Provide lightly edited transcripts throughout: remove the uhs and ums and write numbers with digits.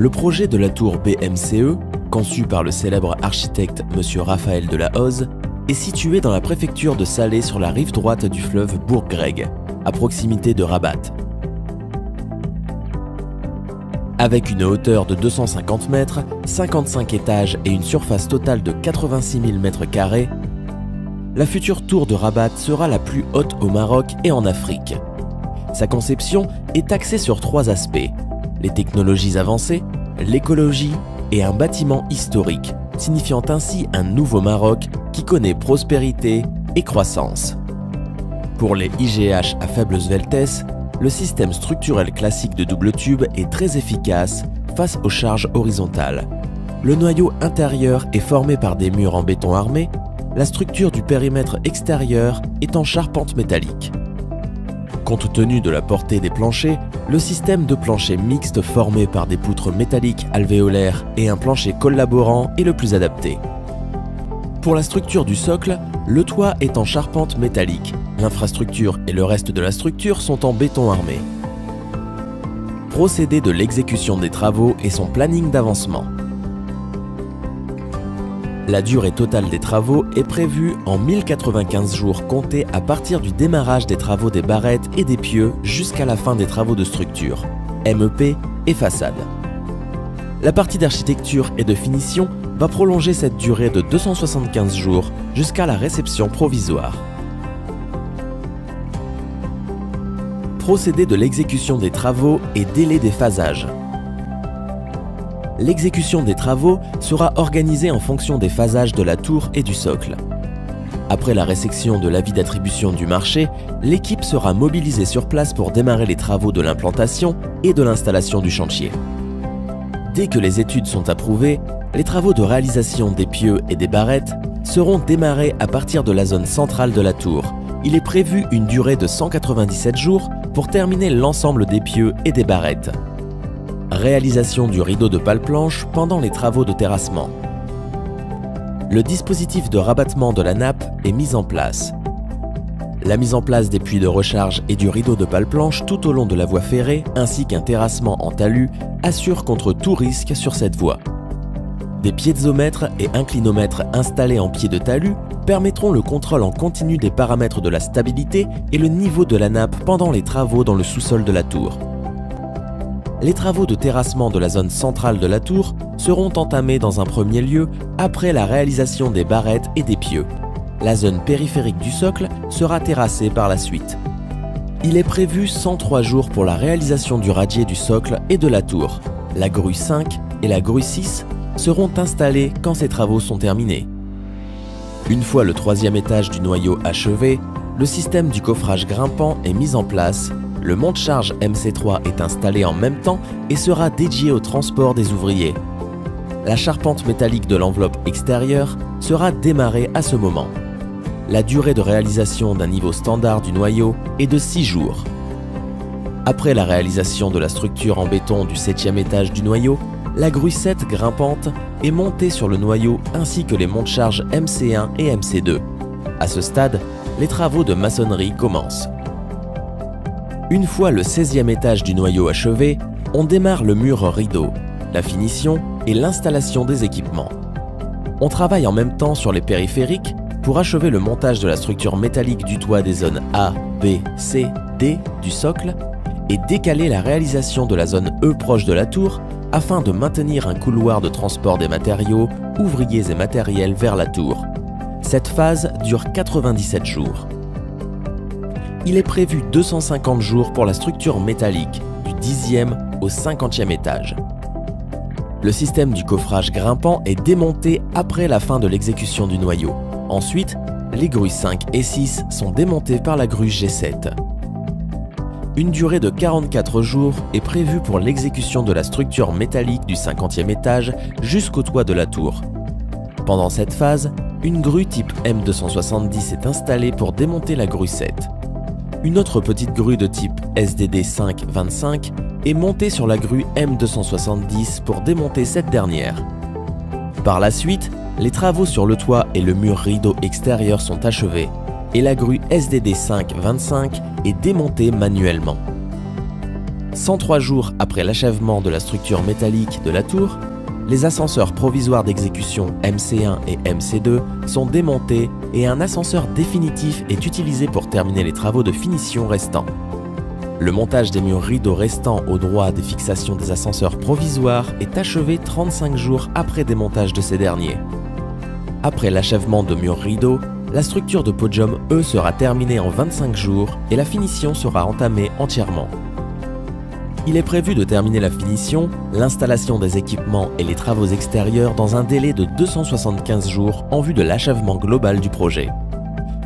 Le projet de la tour BMCE, conçu par le célèbre architecte M. Raphaël Delahoz, est situé dans la préfecture de Salé sur la rive droite du fleuve Bourg-Greg, à proximité de Rabat. Avec une hauteur de 250 mètres, 55 étages et une surface totale de 86 000 m², la future tour de Rabat sera la plus haute au Maroc et en Afrique. Sa conception est axée sur 3 aspects: les technologies avancées, l'écologie et un bâtiment historique, signifiant ainsi un nouveau Maroc qui connaît prospérité et croissance. Pour les IGH à faible sveltesse, le système structurel classique de double tube est très efficace face aux charges horizontales. Le noyau intérieur est formé par des murs en béton armé, la structure du périmètre extérieur est en charpente métallique. Compte tenu de la portée des planchers, le système de plancher mixte formé par des poutres métalliques alvéolaires et un plancher collaborant est le plus adapté. Pour la structure du socle, le toit est en charpente métallique. L'infrastructure et le reste de la structure sont en béton armé. Procédé de l'exécution des travaux et son planning d'avancement. La durée totale des travaux est prévue en 1095 jours comptés à partir du démarrage des travaux des barrettes et des pieux jusqu'à la fin des travaux de structure, MEP et façade. La partie d'architecture et de finition va prolonger cette durée de 275 jours jusqu'à la réception provisoire. Procédé de l'exécution des travaux et délai des phasages. L'exécution des travaux sera organisée en fonction des phasages de la tour et du socle. Après la réception de l'avis d'attribution du marché, l'équipe sera mobilisée sur place pour démarrer les travaux de l'implantation et de l'installation du chantier. Dès que les études sont approuvées, les travaux de réalisation des pieux et des barrettes seront démarrés à partir de la zone centrale de la tour. Il est prévu une durée de 197 jours pour terminer l'ensemble des pieux et des barrettes. Réalisation du rideau de pale-planche pendant les travaux de terrassement. Le dispositif de rabattement de la nappe est mis en place. La mise en place des puits de recharge et du rideau de pale-planche tout au long de la voie ferrée ainsi qu'un terrassement en talus assure contre tout risque sur cette voie. Des piézomètres et inclinomètres installés en pied de talus permettront le contrôle en continu des paramètres de la stabilité et le niveau de la nappe pendant les travaux dans le sous-sol de la tour. Les travaux de terrassement de la zone centrale de la tour seront entamés dans un premier lieu après la réalisation des barrettes et des pieux. La zone périphérique du socle sera terrassée par la suite. Il est prévu 103 jours pour la réalisation du radier du socle et de la tour. La grue 5 et la grue 6 seront installées quand ces travaux sont terminés. Une fois le 3e étage du noyau achevé, le système du coffrage grimpant est mis en place. Le monte-charge MC3 est installé en même temps et sera dédié au transport des ouvriers. La charpente métallique de l'enveloppe extérieure sera démarrée à ce moment. La durée de réalisation d'un niveau standard du noyau est de 6 jours. Après la réalisation de la structure en béton du 7e étage du noyau, la grue 7 grimpante est montée sur le noyau ainsi que les monte-charges MC1 et MC2. À ce stade, les travaux de maçonnerie commencent. Une fois le 16e étage du noyau achevé, on démarre le mur rideau, la finition et l'installation des équipements. On travaille en même temps sur les périphériques pour achever le montage de la structure métallique du toit des zones A, B, C, D du socle et décaler la réalisation de la zone E proche de la tour afin de maintenir un couloir de transport des matériaux, ouvriers et matériels vers la tour. Cette phase dure 97 jours. Il est prévu 250 jours pour la structure métallique, du 10e au 50e étage. Le système du coffrage grimpant est démonté après la fin de l'exécution du noyau. Ensuite, les grues 5 et 6 sont démontées par la grue G7. Une durée de 44 jours est prévue pour l'exécution de la structure métallique du 50e étage jusqu'au toit de la tour. Pendant cette phase, une grue type M270 est installée pour démonter la grue 7. Une autre petite grue de type SDD 525 est montée sur la grue M270 pour démonter cette dernière. Par la suite, les travaux sur le toit et le mur rideau extérieur sont achevés et la grue SDD 525 est démontée manuellement. 103 jours après l'achèvement de la structure métallique de la tour, les ascenseurs provisoires d'exécution MC1 et MC2 sont démontés et un ascenseur définitif est utilisé pour terminer les travaux de finition restants. Le montage des murs rideaux restants au droit des fixations des ascenseurs provisoires est achevé 35 jours après démontage de ces derniers. Après l'achèvement de murs rideaux, la structure de podium E sera terminée en 25 jours et la finition sera entamée entièrement. Il est prévu de terminer la finition, l'installation des équipements et les travaux extérieurs dans un délai de 275 jours en vue de l'achèvement global du projet.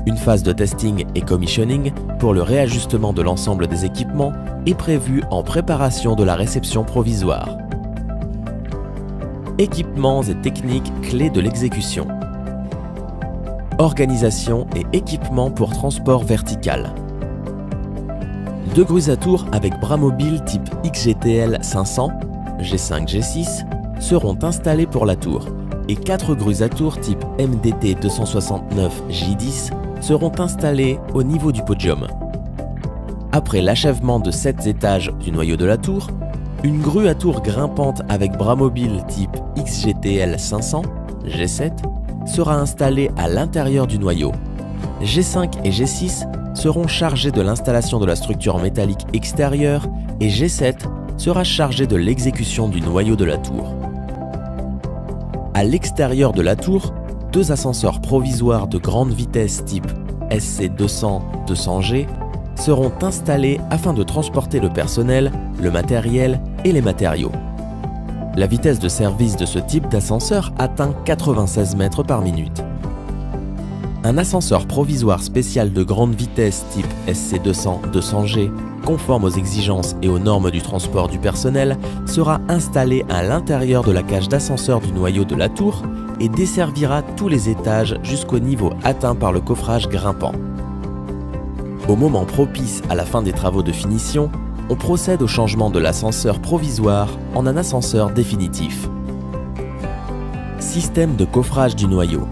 Une phase de testing et commissioning pour le réajustement de l'ensemble des équipements est prévue en préparation de la réception provisoire. Équipements et techniques clés de l'exécution. Organisation et équipements pour transport vertical. 2 grues à tour avec bras mobiles type XGTL 500, G5, G6 seront installées pour la tour et 4 grues à tour type MDT 269 J10 seront installées au niveau du podium. Après l'achèvement de 7 étages du noyau de la tour, une grue à tour grimpante avec bras mobiles type XGTL 500, G7 sera installée à l'intérieur du noyau. G5 et G6 seront chargés de l'installation de la structure métallique extérieure et G7 sera chargé de l'exécution du noyau de la tour. À l'extérieur de la tour, 2 ascenseurs provisoires de grande vitesse type SC200-200G seront installés afin de transporter le personnel, le matériel et les matériaux. La vitesse de service de ce type d'ascenseur atteint 96 mètres par minute. Un ascenseur provisoire spécial de grande vitesse type SC200-200G, conforme aux exigences et aux normes du transport du personnel, sera installé à l'intérieur de la cage d'ascenseur du noyau de la tour et desservira tous les étages jusqu'au niveau atteint par le coffrage grimpant. Au moment propice à la fin des travaux de finition, on procède au changement de l'ascenseur provisoire en un ascenseur définitif. Système de coffrage du noyau.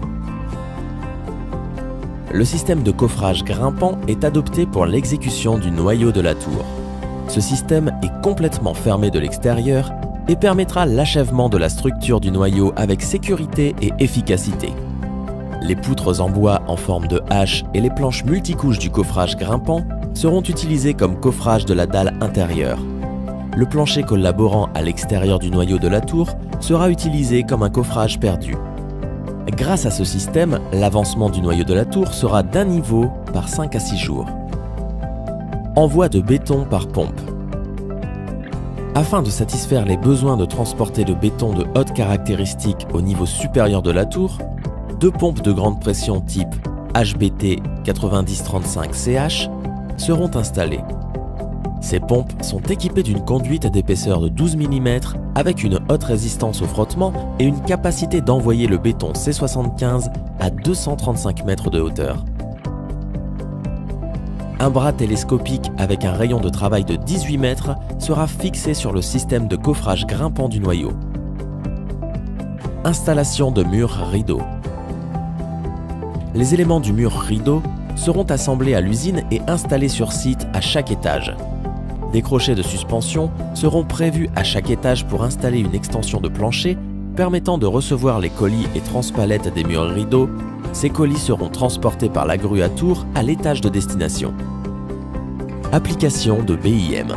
Le système de coffrage grimpant est adopté pour l'exécution du noyau de la tour. Ce système est complètement fermé de l'extérieur et permettra l'achèvement de la structure du noyau avec sécurité et efficacité. Les poutres en bois en forme de hache et les planches multicouches du coffrage grimpant seront utilisées comme coffrage de la dalle intérieure. Le plancher collaborant à l'extérieur du noyau de la tour sera utilisé comme un coffrage perdu. Grâce à ce système, l'avancement du noyau de la tour sera d'un niveau par 5 à 6 jours. Envoi de béton par pompe. Afin de satisfaire les besoins de transporter le béton de haute caractéristique au niveau supérieur de la tour, 2 pompes de grande pression type HBT 9035CH seront installées. Ces pompes sont équipées d'une conduite d'épaisseur de 12 mm avec une haute résistance au frottement et une capacité d'envoyer le béton C75 à 235 mètres de hauteur. Un bras télescopique avec un rayon de travail de 18 mètres sera fixé sur le système de coffrage grimpant du noyau. Installation de murs rideaux. Les éléments du mur rideau seront assemblés à l'usine et installés sur site à chaque étage. Des crochets de suspension seront prévus à chaque étage pour installer une extension de plancher permettant de recevoir les colis et transpalettes des murs rideaux. Ces colis seront transportés par la grue à tour à l'étage de destination. Application de BIM.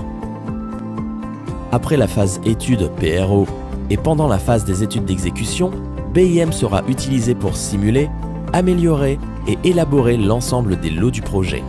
Après la phase étude PRO et pendant la phase des études d'exécution, BIM sera utilisé pour simuler, améliorer et élaborer l'ensemble des lots du projet.